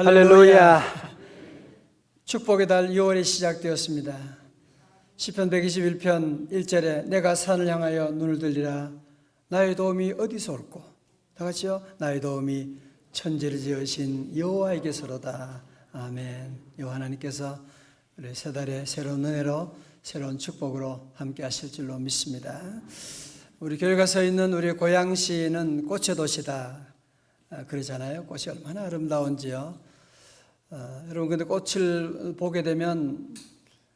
할렐루야. 축복의 달 6월이 시작되었습니다. 시편 121편 1절에 내가 산을 향하여 눈을 들리라. 나의 도움이 어디서 올꼬? 다 같이요. 나의 도움이 천지를 지으신 여호와에게서로다. 아멘. 여호와 하나님께서 우리 새 달의 새로운 은혜로 새로운 축복으로 함께 하실 줄로 믿습니다. 우리 교회가 서 있는 우리 고양시는 꽃의 도시다 그러잖아요. 꽃이 얼마나 아름다운지요. 여러분, 근데 꽃을 보게 되면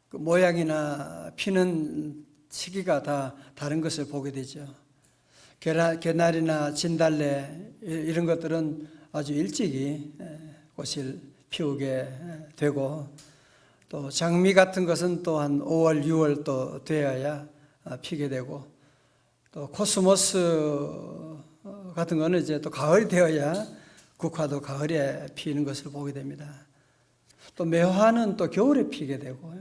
그 모양이나 피는 시기가 다 다른 것을 보게 되죠. 개나리나 진달래 이런 것들은 아주 일찍이 꽃을 피우게 되고, 또 장미 같은 것은 또 한 5월, 6월 또 되어야 피게 되고, 또 코스모스 같은 거는 이제 또 가을이 되어야 국화도 가을에 피는 것을 보게 됩니다. 또 매화는 또 겨울에 피게 되고,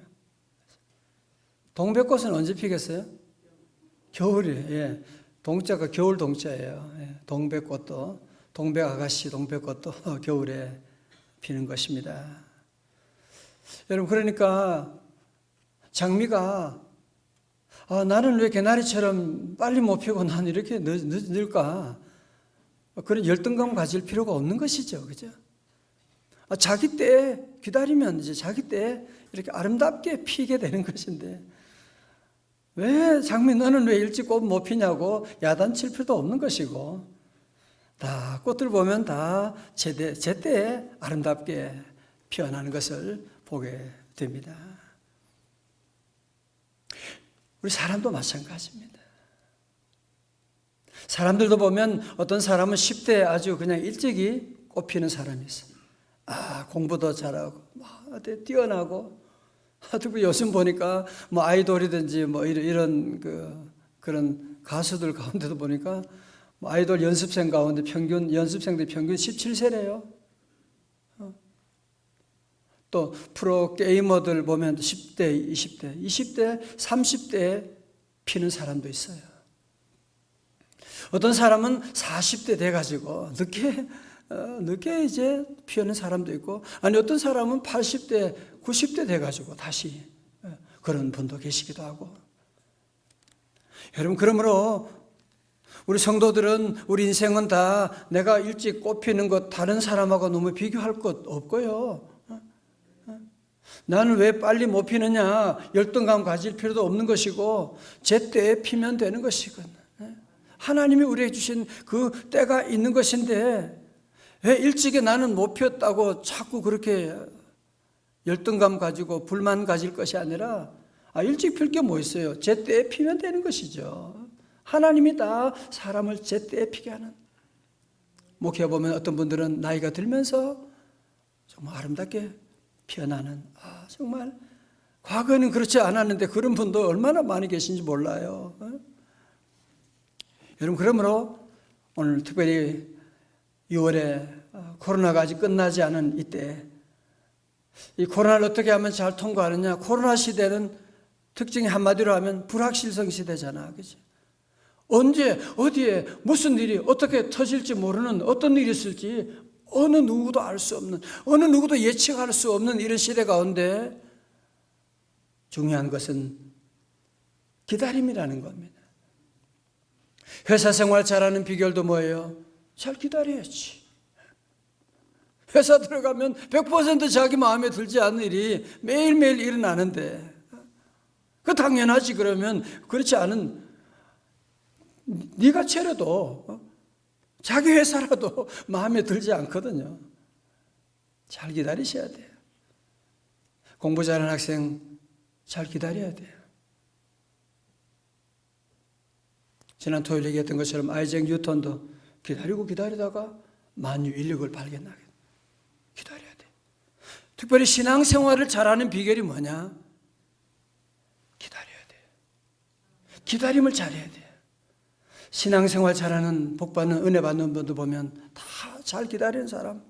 동백꽃은 언제 피겠어요? 겨울에. 예. 동자가 겨울 동자예요. 예. 동백꽃도, 동백아가씨 동백꽃도 겨울에 피는 것입니다. 여러분, 그러니까 장미가 나는 왜 개나리처럼 빨리 못 피고 난 이렇게 늦을까? 그런 열등감 가질 필요가 없는 것이죠. 그죠? 자기 때 기다리면 이제 자기 때 이렇게 아름답게 피게 되는 것인데, 왜 장미 너는 왜 일찍 꽃 못 피냐고 야단칠 필요도 없는 것이고, 다 꽃들 보면 다 제때 아름답게 피어나는 것을 보게 됩니다. 우리 사람도 마찬가지입니다. 사람들도 보면 어떤 사람은 10대 아주 그냥 일찍이 꽃피는 사람이 있어요. 공부도 잘하고, 뛰어나고, 특히 요즘 보니까 뭐 아이돌이든지 뭐 이런 그런 가수들 가운데도 보니까 뭐 아이돌 연습생 가운데 연습생들 평균 17세래요. 또 프로 게이머들 보면 10대, 20대, 30대에 피는 사람도 있어요. 어떤 사람은 40대 돼가지고 늦게 이제 피우는 사람도 있고, 아니 어떤 사람은 80대, 90대 돼가지고 다시 그런 분도 계시기도 하고. 여러분, 그러므로 우리 성도들은 우리 인생은 다 내가 일찍 꽃 피는 것 다른 사람하고 너무 비교할 것 없고요. 나는 왜 빨리 못 피느냐 열등감 가질 필요도 없는 것이고, 제때에 피면 되는 것이거든. 하나님이 우리에게 주신 그 때가 있는 것인데, 왜 일찍이 나는 못 피웠다고 자꾸 그렇게 열등감 가지고 불만 가질 것이 아니라, 일찍 필 게 뭐 있어요? 제때에 피면 되는 것이죠. 하나님이 다 사람을 제때에 피게 하는. 목회 보면 어떤 분들은 나이가 들면서 정말 아름답게 피어나는, 정말 과거에는 그렇지 않았는데 그런 분도 얼마나 많이 계신지 몰라요. 여러분, 그러므로 오늘 특별히 6월에 코로나가 아직 끝나지 않은 이때, 이 코로나를 어떻게 하면 잘 통과하느냐. 코로나 시대는 특징이 한마디로 하면 불확실성 시대잖아. 그치? 언제 어디에 무슨 일이 어떻게 터질지 모르는, 어떤 일이 있을지 어느 누구도 알 수 없는, 어느 누구도 예측할 수 없는 이런 시대 가운데 중요한 것은 기다림이라는 겁니다. 회사 생활 잘하는 비결도 뭐예요? 잘 기다려야지. 회사 들어가면 100% 자기 마음에 들지 않는 일이 매일매일 일어나는데, 그 당연하지. 그러면 그렇지 않은 네가 차려도 자기 회사라도 마음에 들지 않거든요. 잘 기다리셔야 돼요. 공부 잘하는 학생 잘 기다려야 돼요. 지난 토요일 얘기했던 것처럼 아이작 뉴턴도 기다리다가 만유 인력을 발견하게 기다려야 돼. 특별히 신앙생활을 잘하는 비결이 뭐냐? 기다려야 돼. 기다림을 잘해야 돼. 신앙생활 잘하는 복받는 은혜 받는 분들 보면 다 잘 기다리는 사람,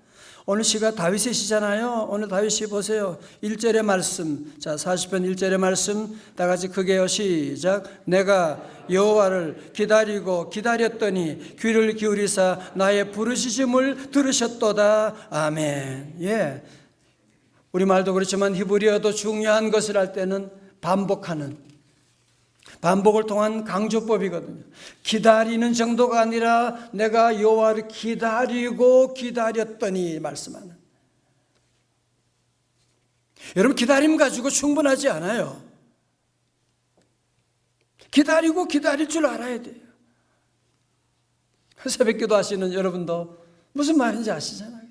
오늘 시가 다윗의 시잖아요. 오늘 다윗이 보세요. 1절의 말씀. 자, 40편 1절의 말씀 다 같이 크게요. 시작. 내가 여호와를 기다리고 기다렸더니 귀를 기울이사 나의 부르짖음을 들으셨도다. 아멘. 예. 우리말도 그렇지만 히브리어도 중요한 것을 할 때는 반복을 통한 강조법이거든요. 기다리는 정도가 아니라 내가 여호와를 기다리고 기다렸더니 말씀하는. 여러분, 기다림 가지고 충분하지 않아요. 기다리고 기다릴 줄 알아야 돼요. 새벽기도 하시는 여러분도 무슨 말인지 아시잖아요.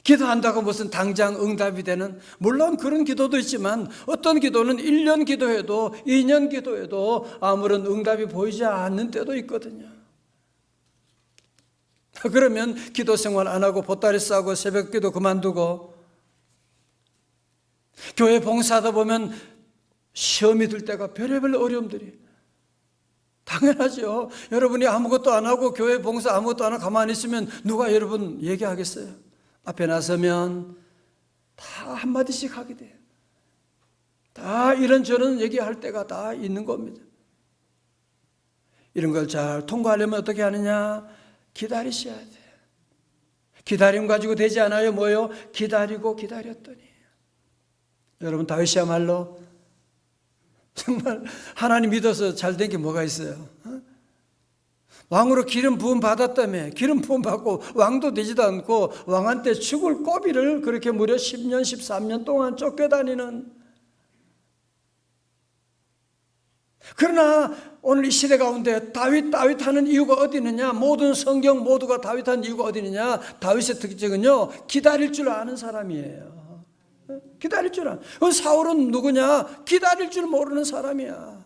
기도한다고 무슨 당장 응답이 되는, 물론 그런 기도도 있지만 어떤 기도는 1년 기도해도 2년 기도해도 아무런 응답이 보이지 않는 때도 있거든요. 그러면 기도 생활 안 하고 보따리 싸고 새벽 기도 그만두고 교회 봉사하다 보면 시험이 들 때가 별의별 어려움들이 당연하죠. 여러분이 아무것도 안 하고 교회 봉사 아무것도 안 하고 가만히 있으면 누가 여러분 얘기하겠어요? 앞에 나서면 다 한마디씩 하게 돼요. 다 이런저런 얘기할 때가 다 있는 겁니다. 이런 걸 잘 통과하려면 어떻게 하느냐? 기다리셔야 돼요. 기다림 가지고 되지 않아요. 뭐요? 기다리고 기다렸더니. 여러분, 다윗이야말로 정말 하나님 믿어서 잘 된 게 뭐가 있어요? 왕으로 기름 부음 받았다며. 기름 부음 받고 왕도 되지도 않고 왕한테 죽을 꼬비를 그렇게 무려 10년 13년 동안 쫓겨다니는. 그러나 오늘 이 시대 가운데 다윗 하는 이유가 어디 있느냐? 모든 성경 모두가 다윗 하는 이유가 어디 있느냐? 다윗의 특징은요, 기다릴 줄 아는 사람이에요. 기다릴 줄 아는. 사울은 누구냐? 기다릴 줄 모르는 사람이야.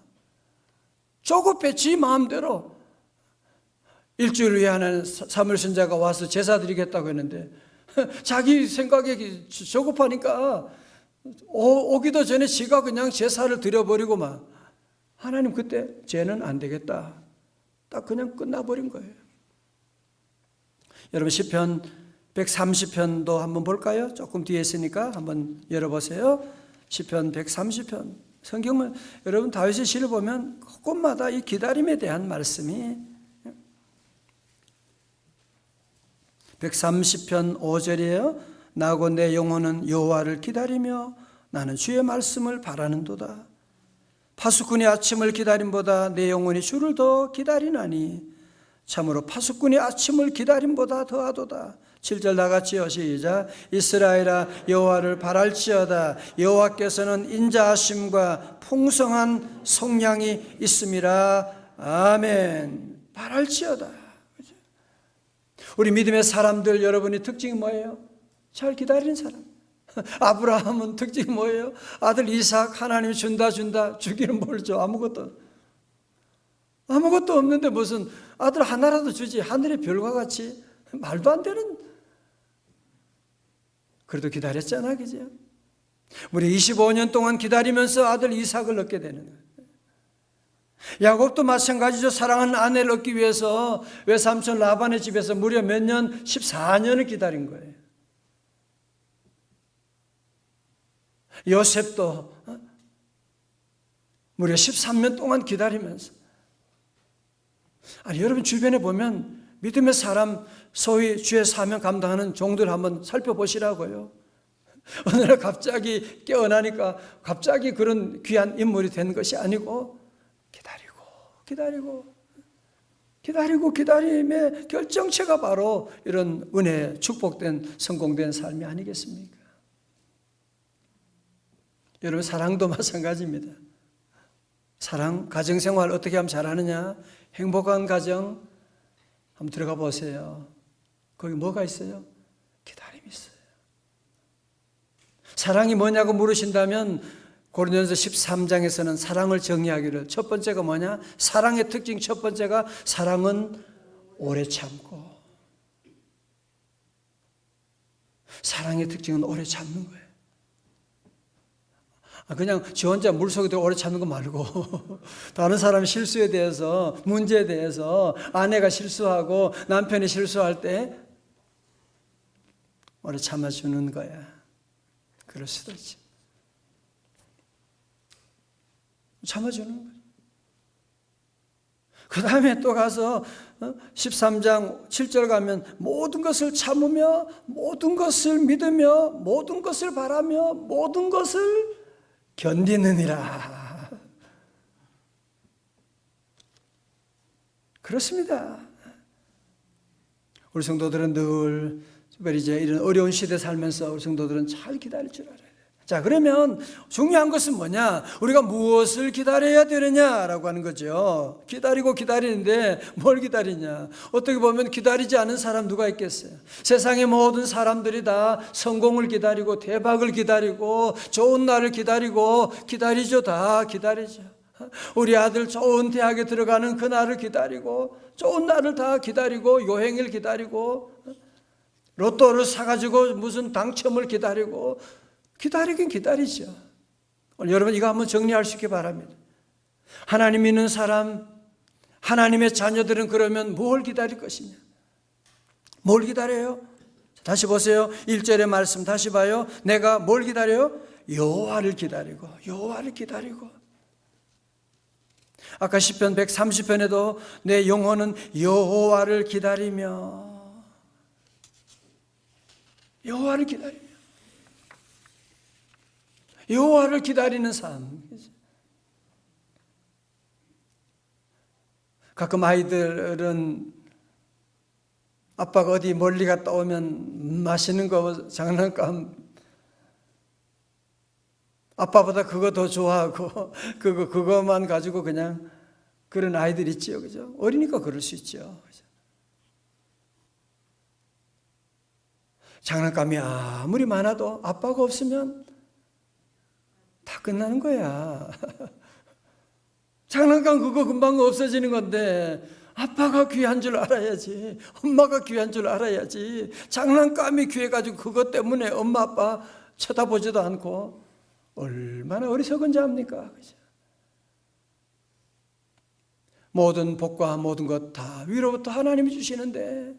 조급해 지 마음대로. 일주일 후에 하는 사무엘 선지자가 와서 제사 드리겠다고 했는데 자기 생각에 조급하니까 오기도 전에 지가 그냥 제사를 드려버리고 막. 하나님 그때 쟤는 안 되겠다. 딱 그냥 끝나버린 거예요. 여러분, 시편 130편도 한번 볼까요? 조금 뒤에 있으니까 한번 열어보세요. 시편 130편. 성경은 여러분 다윗의 시를 보면 곳곳마다 이 기다림에 대한 말씀이 130편 5절이에요. 나고 내 영혼은 여호와를 기다리며 나는 주의 말씀을 바라는도다. 파수꾼이 아침을 기다림보다 내 영혼이 주를 더 기다리나니 참으로 파수꾼이 아침을 기다림보다 더하도다. 7절 나같이요. 시작. 이스라엘아 여호와를 바랄지어다. 여호와께서는 인자하심과 풍성한 속량이 있음이라. 아멘. 바랄지어다. 우리 믿음의 사람들 여러분의 특징이 뭐예요? 잘 기다리는 사람. 아브라함은 특징이 뭐예요? 아들 이삭 하나님이 준다 주기는 뭘 줘? 아무것도 없는데 무슨 아들 하나라도 주지. 하늘의 별과 같이 말도 안 되는. 그래도 기다렸잖아, 그죠? 우리 25년 동안 기다리면서 아들 이삭을 얻게 되는 거예요. 야곱도 마찬가지죠. 사랑하는 아내를 얻기 위해서 외삼촌 라반의 집에서 무려 몇 년? 14년을 기다린 거예요. 요셉도 무려 13년 동안 기다리면서. 아니, 여러분 주변에 보면 믿음의 사람, 소위 주의 사명 감당하는 종들 한번 살펴보시라고요. 어느 날 갑자기 깨어나니까 갑자기 그런 귀한 인물이 된 것이 아니고 기다리고 기다림의 결정체가 바로 이런 은혜, 축복된, 성공된 삶이 아니겠습니까? 여러분, 사랑도 마찬가지입니다. 사랑, 가정생활 어떻게 하면 잘하느냐? 행복한 가정 한번 들어가 보세요. 거기 뭐가 있어요? 기다림이 있어요. 사랑이 뭐냐고 물으신다면 고린도전서 13장에서는 사랑을 정의하기를, 첫 번째가 뭐냐? 사랑의 특징 첫 번째가 사랑은 오래 참고. 사랑의 특징은 오래 참는 거예요. 그냥 지 혼자 물속에 들어 오래 참는 거 말고 다른 사람의 실수에 대해서, 문제에 대해서, 아내가 실수하고 남편이 실수할 때 오래 참아주는 거야. 그럴 수도 있지. 참아주는 거야. 그 다음에 또 가서 13장 7절 가면 모든 것을 참으며 모든 것을 믿으며 모든 것을 바라며 모든 것을 견디느니라. 그렇습니다. 우리 성도들은 늘 특별히 이제 이런 어려운 시대 살면서 우리 성도들은 잘 기다릴 줄 알아야 돼요. 자, 그러면 중요한 것은 뭐냐? 우리가 무엇을 기다려야 되느냐라고 하는 거죠. 기다리고 기다리는데 뭘 기다리냐? 어떻게 보면 기다리지 않은 사람 누가 있겠어요? 세상의 모든 사람들이 다 성공을 기다리고 대박을 기다리고 좋은 날을 기다리고 기다리죠. 다 기다리죠. 우리 아들 좋은 대학에 들어가는 그 날을 기다리고 좋은 날을 다 기다리고 여행을 기다리고 로또를 사가지고 무슨 당첨을 기다리고 기다리긴 기다리죠. 오늘 여러분 이거 한번 정리할 수 있기 바랍니다. 하나님 믿는 사람, 하나님의 자녀들은 그러면 뭘 기다릴 것이냐? 뭘 기다려요? 다시 보세요. 1절의 말씀 다시 봐요. 내가 뭘 기다려요? 여호와를 기다리고 여호와를 기다리고. 아까 시편 130편에도 내 영혼은 여호와를 기다리며 여호와를 기다리며 여호와를 기다리는 삶. 가끔 아이들은 아빠가 어디 멀리 갔다 오면 맛있는 거 장난감 아빠보다 그거 더 좋아하고 그거만 가지고 그냥 그런 아이들 있지요. 그죠? 어리니까 그럴 수 있죠. 그죠? 장난감이 아무리 많아도 아빠가 없으면 다 끝나는 거야. 장난감 그거 금방 없어지는 건데 아빠가 귀한 줄 알아야지. 엄마가 귀한 줄 알아야지. 장난감이 귀해가지고 그것 때문에 엄마 아빠 쳐다보지도 않고 얼마나 어리석은 자입니까? 그죠? 모든 복과 모든 것 다 위로부터 하나님이 주시는데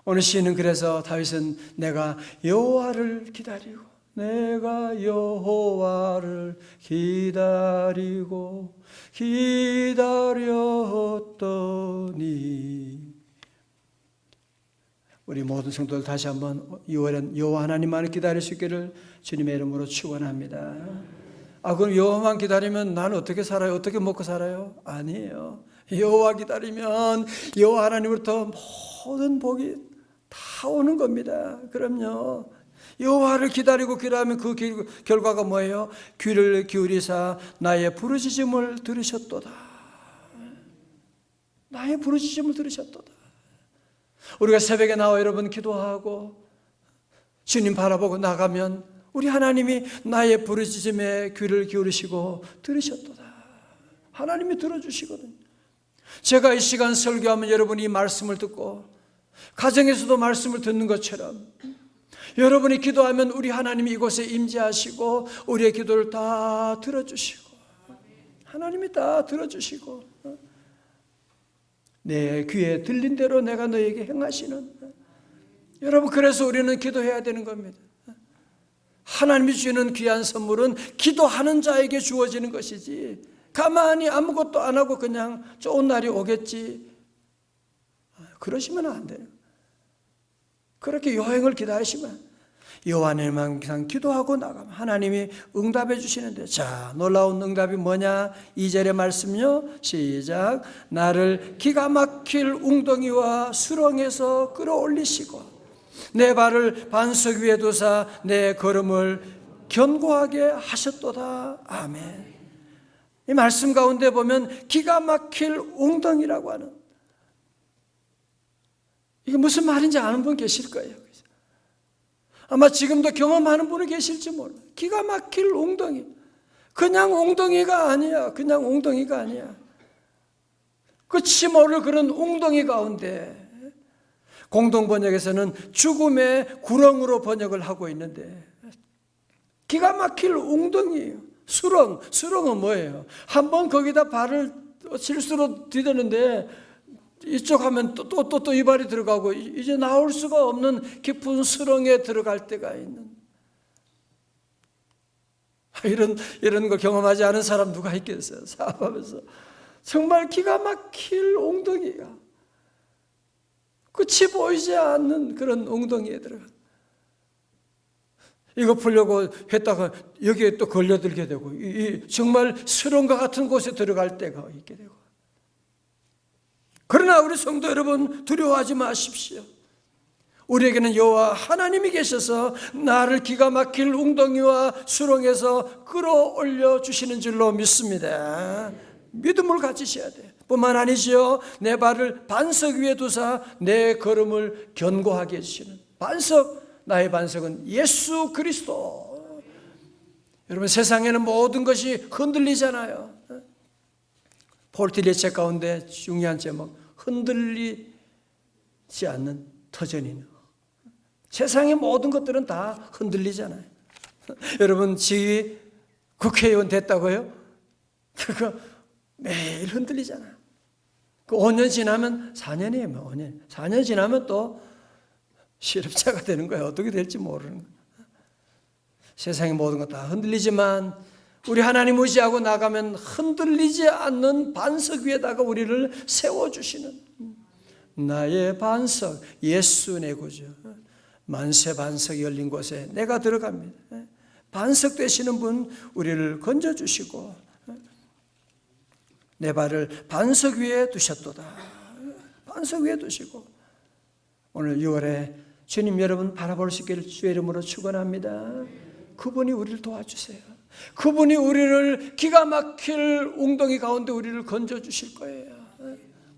오늘 시인은 그래서 다윗은 내가 여호와를 기다리고 내가 여호와를 기다리고 기다렸더니 우리 모든 성도들 다시 한번 6월엔 여호와 하나님만을 기다릴 수 있기를 주님의 이름으로 축원합니다. 그럼 여호와만 기다리면 나는 어떻게 살아요? 어떻게 먹고 살아요? 아니에요. 여호와 기다리면 여호와 하나님으로부터 모든 복이 다 오는 겁니다. 그럼요. 여호와를 기다리고 기다리면 그 결과가 뭐예요? 귀를 기울이사 나의 부르짖음을 들으셨도다. 나의 부르짖음을 들으셨도다. 우리가 새벽에 나와 여러분 기도하고 주님 바라보고 나가면 우리 하나님이 나의 부르짖음에 귀를 기울이시고 들으셨도다. 하나님이 들어주시거든요. 제가 이 시간 설교하면 여러분이 이 말씀을 듣고 가정에서도 말씀을 듣는 것처럼 여러분이 기도하면 우리 하나님이 이곳에 임재하시고 우리의 기도를 다 들어주시고 하나님이 다 들어주시고 내 귀에 들린 대로 내가 너에게 행하시는 여러분 그래서 우리는 기도해야 되는 겁니다. 하나님이 주시는 귀한 선물은 기도하는 자에게 주어지는 것이지 가만히 아무것도 안 하고 그냥 좋은 날이 오겠지 그러시면 안 돼요. 그렇게 여행을 기다리시면 여호와님만 그냥 기도하고 나가면 하나님이 응답해 주시는데 자 놀라운 응답이 뭐냐 2절의 말씀요 시작 나를 기가 막힐 웅덩이와 수렁에서 끌어올리시고 내 발을 반석 위에 두사 내 걸음을 견고하게 하셨도다. 아멘. 이 말씀 가운데 보면 기가 막힐 웅덩이라고 하는 이게 무슨 말인지 아는 분 계실 거예요. 아마 지금도 경험하는 분이 계실지 몰라요. 기가 막힐 웅덩이. 그냥 웅덩이가 아니야. 그냥 웅덩이가 아니야. 끝이 모를 그런 웅덩이 가운데 공동번역에서는 죽음의 구렁으로 번역을 하고 있는데 기가 막힐 웅덩이에요. 수렁은 뭐예요? 한번 거기다 발을 실수로 디디는데 이쪽 하면 또 이발이 들어가고 이제 나올 수가 없는 깊은 수렁에 들어갈 때가 있는, 이런 걸 경험하지 않은 사람 누가 있겠어요? 사업하면서 정말 기가 막힐 웅덩이가, 끝이 보이지 않는 그런 웅덩이에 들어가. 이거 풀려고 했다가 여기에 또 걸려들게 되고, 정말 수렁과 같은 곳에 들어갈 때가 있게 되고. 그러나 우리 성도 여러분, 두려워하지 마십시오. 우리에게는 여호와 하나님이 계셔서 나를 기가 막힐 웅덩이와 수렁에서 끌어올려 주시는 줄로 믿습니다. 믿음을 가지셔야 돼요. 뿐만 아니죠, 내 발을 반석 위에 두사 내 걸음을 견고하게 해주시는 반석, 나의 반석은 예수 그리스도. 여러분, 세상에는 모든 것이 흔들리잖아요. 폴티리의 책 가운데 중요한 제목, 흔들리지 않는 터전이네. 세상의 모든 것들은 다 흔들리잖아요. 여러분, 지위 국회의원 됐다고요? 그거 매일 흔들리잖아요. 그 5년 지나면 4년이에요. 5년. 4년 지나면 또 실업자가 되는 거예요. 어떻게 될지 모르는 거예요. 세상의 모든 것 다 흔들리지만 우리 하나님 의지하고 나가면 흔들리지 않는 반석 위에다가 우리를 세워주시는, 나의 반석, 예수 내 구주. 만세 반석이 열린 곳에 내가 들어갑니다. 반석 되시는 분 우리를 건져주시고 내 발을 반석 위에 두셨도다. 반석 위에 두시고, 오늘 6월에 주님 여러분 바라볼 수 있기를 주의 이름으로 축원합니다. 그분이 우리를 도와주세요. 그분이 우리를 기가 막힐 웅덩이 가운데 우리를 건져주실 거예요.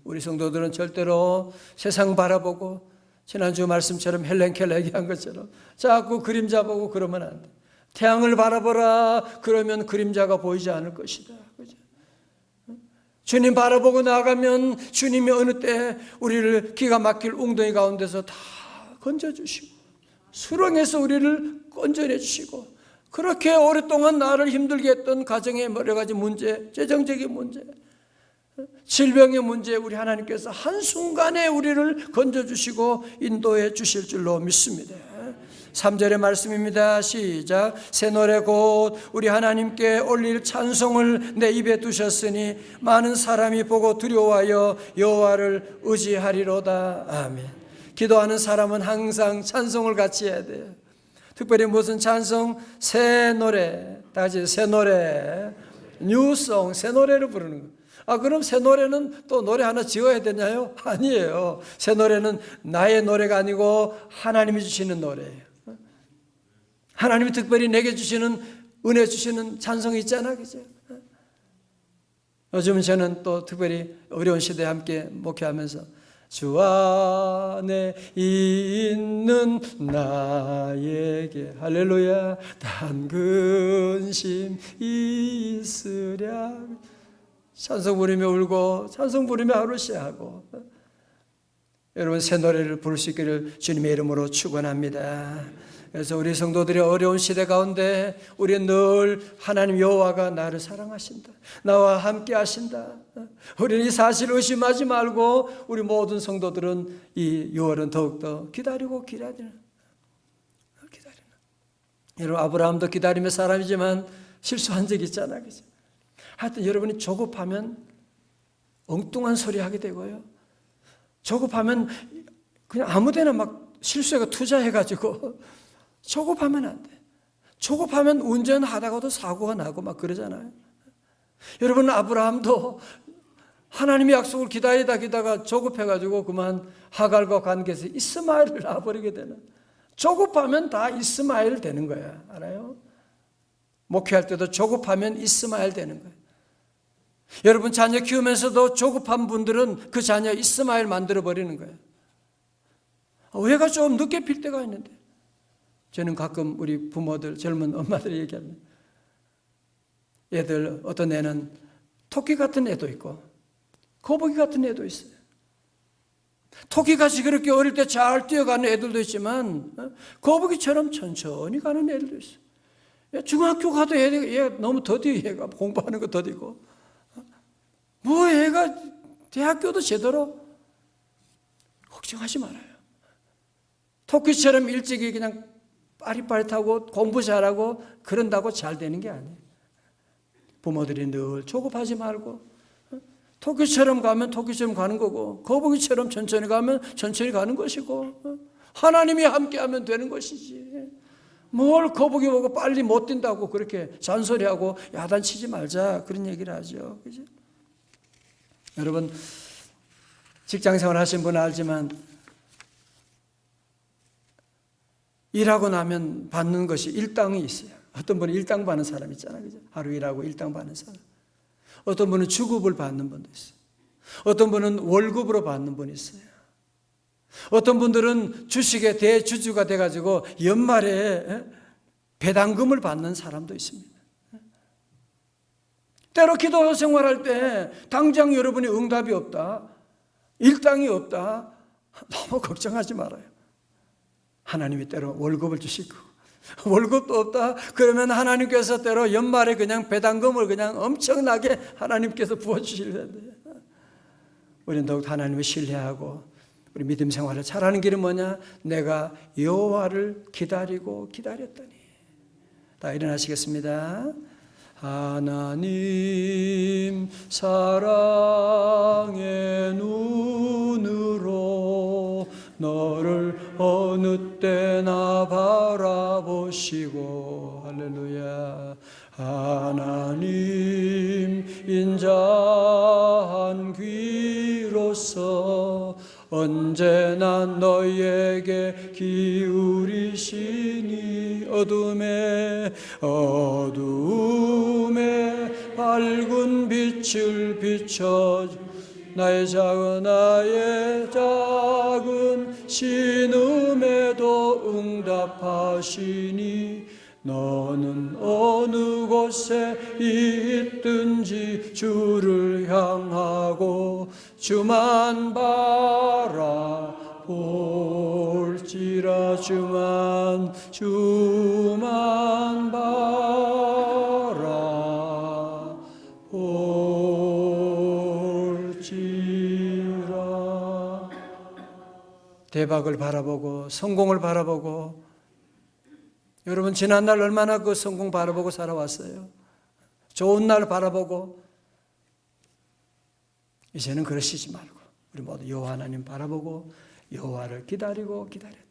우리 성도들은 절대로 세상 바라보고, 지난주 말씀처럼 헬렌 켈러 얘기한 것처럼 자꾸 그림자 보고 그러면 안 돼. 태양을 바라보라, 그러면 그림자가 보이지 않을 것이다. 그죠? 주님 바라보고 나가면 주님이 어느 때 우리를 기가 막힐 웅덩이 가운데서 다 건져주시고 수렁에서 우리를 건져내 주시고, 그렇게 오랫동안 나를 힘들게 했던 가정의 여러 가지 문제, 재정적인 문제, 질병의 문제, 우리 하나님께서 한순간에 우리를 건져주시고 인도해 주실 줄로 믿습니다. 3절의 말씀입니다. 시작. 새 노래 곧 우리 하나님께 올릴 찬송을 내 입에 두셨으니 많은 사람이 보고 두려워하여 여호와를 의지하리로다. 아멘. 기도하는 사람은 항상 찬송을 같이 해야 돼요. 특별히 무슨 찬송? 새 노래. 다 같이 새 노래, 뉴송, 새 노래를 부르는 거예요. 그럼 새 노래는 또 노래 하나 지어야 되나요? 아니에요. 새 노래는 나의 노래가 아니고 하나님이 주시는 노래예요. 하나님이 특별히 내게 주시는, 은혜 주시는 찬송이 있잖아, 그죠? 요즘 저는 또 특별히 어려운 시대에 함께 목회하면서 주 안에 있는 나에게 할렐루야 단 근심 있으랴, 찬송 부르며 울고 찬송 부르며 하루 시작하고, 여러분 새 노래를 부를 수 있기를 주님의 이름으로 축원합니다. 그래서 우리 성도들의 어려운 시대 가운데 우리는 늘 하나님 여호와가 나를 사랑하신다, 나와 함께 하신다, 우리는 이 사실을 의심하지 말고 우리 모든 성도들은 이 6월은 더욱더 기다리는. 여러분, 아브라함도 기다림의 사람이지만 실수한 적이 있잖아, 그죠? 하여튼 여러분이 조급하면 엉뚱한 소리 하게 되고요, 조급하면 그냥 아무데나 막 실수해가 투자해가지고 조급하면 안 돼. 조급하면 운전하다가도 사고가 나고 막 그러잖아요. 여러분, 아브라함도 하나님의 약속을 기다리다가 조급해가지고 그만 하갈과 관계에서 이스마엘을 낳아버리게 되는, 조급하면 다 이스마엘 되는 거야. 알아요? 목회할 때도 조급하면 이스마엘 되는 거예요. 여러분 자녀 키우면서도 조급한 분들은 그 자녀 이스마엘 만들어버리는 거예요. 애가 좀 늦게 필 때가 있는데, 저는 가끔 우리 부모들, 젊은 엄마들이 얘기합니다. 애들, 어떤 애는 토끼 같은 애도 있고 거북이 같은 애도 있어요. 토끼같이 그렇게 어릴 때 잘 뛰어가는 애들도 있지만 거북이처럼 천천히 가는 애들도 있어요. 중학교 가도 얘 너무 더디, 얘가 공부하는 거 더디고, 뭐 애가 대학교도 제대로 걱정하지 말아요. 토끼처럼 일찍이 그냥 빠릿빠릿하고 공부 잘하고 그런다고 잘 되는 게 아니에요. 부모들이 늘 조급하지 말고 토끼처럼 가면 토끼처럼 가는 거고 거북이처럼 천천히 가면 천천히 가는 것이고 하나님이 함께하면 되는 것이지. 뭘 거북이 보고 빨리 못 뛴다고 그렇게 잔소리하고 야단치지 말자 그런 얘기를 하죠. 그죠? 여러분 직장생활 하신 분은 알지만 일하고 나면 받는 것이 일당이 있어요. 어떤 분은 일당 받는 사람 있잖아요. 그죠? 하루 일하고 일당 받는 사람. 어떤 분은 주급을 받는 분도 있어요. 어떤 분은 월급으로 받는 분이 있어요. 어떤 분들은 주식의 대주주가 돼가지고 연말에 배당금을 받는 사람도 있습니다. 때로 기도 생활할 때 당장 여러분이 응답이 없다, 일당이 없다, 너무 걱정하지 말아요. 하나님이 때로 월급을 주실 거고 월급도 없다 그러면 하나님께서 때로 연말에 그냥 배당금을 그냥 엄청나게 하나님께서 부어주실 텐데 우리는 더욱 하나님을 신뢰하고 우리 믿음 생활을 잘하는 길은 뭐냐? 내가 여호와를 기다리고 기다렸더니. 다 일어나시겠습니다. 하나님 사랑의 눈으로 너를 어느 때나 바라보시고 할렐루야. 하나님 인자한 귀로서 언제나 너희에게 기울이시니 어둠에 밝은 빛을 비춰 나의 작은 신음에도 응답하시니 너는 어느 곳에 있든지 주를 향하고 주만 바라볼지라. 주만 바라볼지라. 대박을 바라보고 성공을 바라보고 여러분 지난날 얼마나 그 성공 바라보고 살아왔어요. 좋은 날 바라보고 이제는 그러시지 말고 우리 모두 여호와 하나님 바라보고 여호와를 기다리고 기다렸더니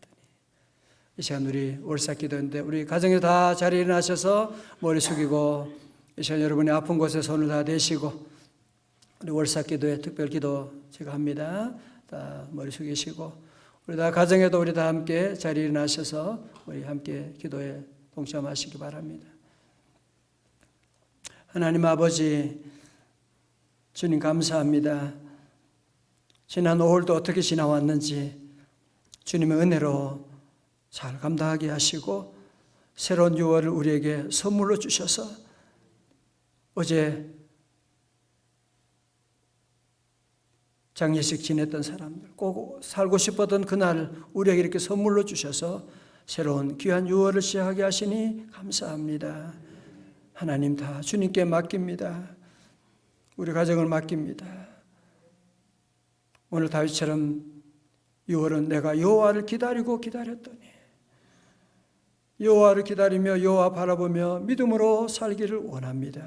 이 시간 우리 월삭 기도인데 우리 가정에 다 자리에 일어나셔서 머리 숙이고 이 시간 여러분이 아픈 곳에 손을 다 대시고 우리 월삭 기도에 특별 기도 제가 합니다. 다 머리 숙이시고 우리 다 가정에도 우리 다 함께 자리에 일어나셔서 우리 함께 기도에 동참하시기 바랍니다. 하나님 아버지 주님 감사합니다. 지난 5월도 어떻게 지나왔는지 주님의 은혜로 잘 감당하게 하시고 새로운 6월을 우리에게 선물로 주셔서 어제 장례식 지냈던 사람들 꼭 살고 싶었던 그날 우리에게 이렇게 선물로 주셔서 새로운 귀한 6월을 시작하게 하시니 감사합니다. 하나님 다 주님께 맡깁니다. 우리 가정을 맡깁니다. 오늘 다윗처럼 6월은 내가 여호와를 기다리고 기다렸더니 여호와를 기다리며 여호와 바라보며 믿음으로 살기를 원합니다.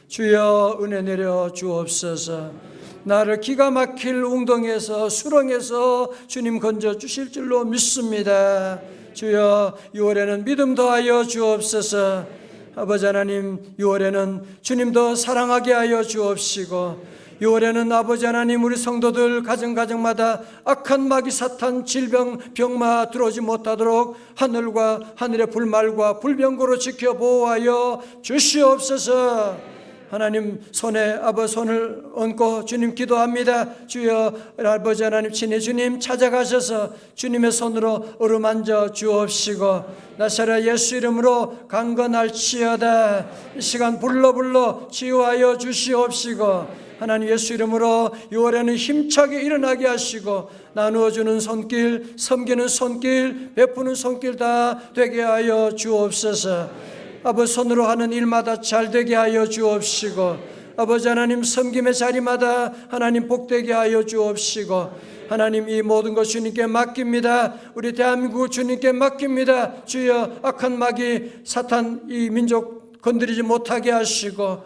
주여 은혜 내려 주옵소서. 나를 기가 막힐 웅덩이에서 수렁에서 주님 건져 주실 줄로 믿습니다. 주여 6월에는 믿음 더하여 주옵소서. 아버지 하나님 6월에는 주님 더 사랑하게 하여 주옵시고 6월에는 아버지 하나님 우리 성도들 가정마다 악한 마귀 사탄 질병 병마 들어오지 못하도록 하늘과 하늘의 불말과 불병거로 지켜 보호하여 주시옵소서. 하나님 손에 아버지 손을 얹고 주님 기도합니다. 주여 아버지 하나님 친히 주님 찾아가셔서 주님의 손으로 어루만져 주옵시고 나사렛 예수 이름으로 강건할지어다. 이 시간 불러 치유하여 주시옵시고 하나님 예수 이름으로 6월에는 힘차게 일어나게 하시고 나누어주는 손길, 섬기는 손길, 베푸는 손길 다 되게 하여 주옵소서. 아버지 손으로 하는 일마다 잘 되게 하여 주옵시고 아버지 하나님 섬김의 자리마다 하나님 복되게 하여 주옵시고 하나님 이 모든 것 주님께 맡깁니다. 우리 대한민국을 주님께 맡깁니다. 주여 악한 마귀 사탄 이 민족 건드리지 못하게 하시고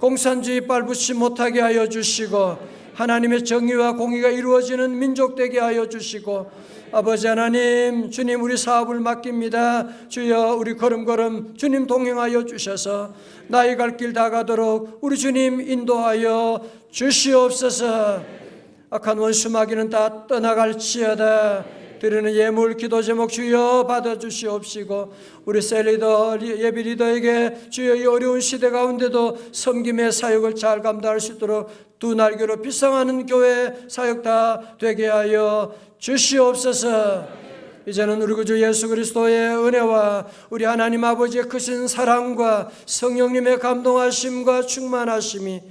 공산주의 발붙이지 못하게 하여 주시고 하나님의 정의와 공의가 이루어지는 민족 되게 하여 주시고 아버지 하나님 주님 우리 사업을 맡깁니다. 주여 우리 걸음걸음 주님 동행하여 주셔서 나의 갈 길 다 가도록 우리 주님 인도하여 주시옵소서. 악한 원수 마귀는 다 떠나갈지어다. 드리는 예물 기도 제목 주여 받아주시옵시고 우리 셀리더 예비 리더에게 주여 이 어려운 시대 가운데도 섬김의 사역을 잘 감당할 수 있도록 두 날개로 비상하는 교회 사역 다 되게 하여 주시옵소서. 이제는 우리 구주 예수 그리스도의 은혜와 우리 하나님 아버지의 크신 사랑과 성령님의 감동하심과 충만하심이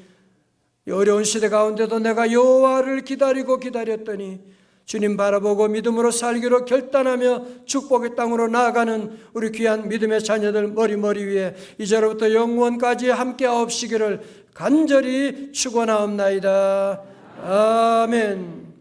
이 어려운 시대 가운데도 내가 여호와를 기다렸더니 주님 바라보고 믿음으로 살기로 결단하며 축복의 땅으로 나아가는 우리 귀한 믿음의 자녀들 머리 위에 이제로부터 영원까지 함께 하옵시기를 간절히 축원하옵나이다. 아멘.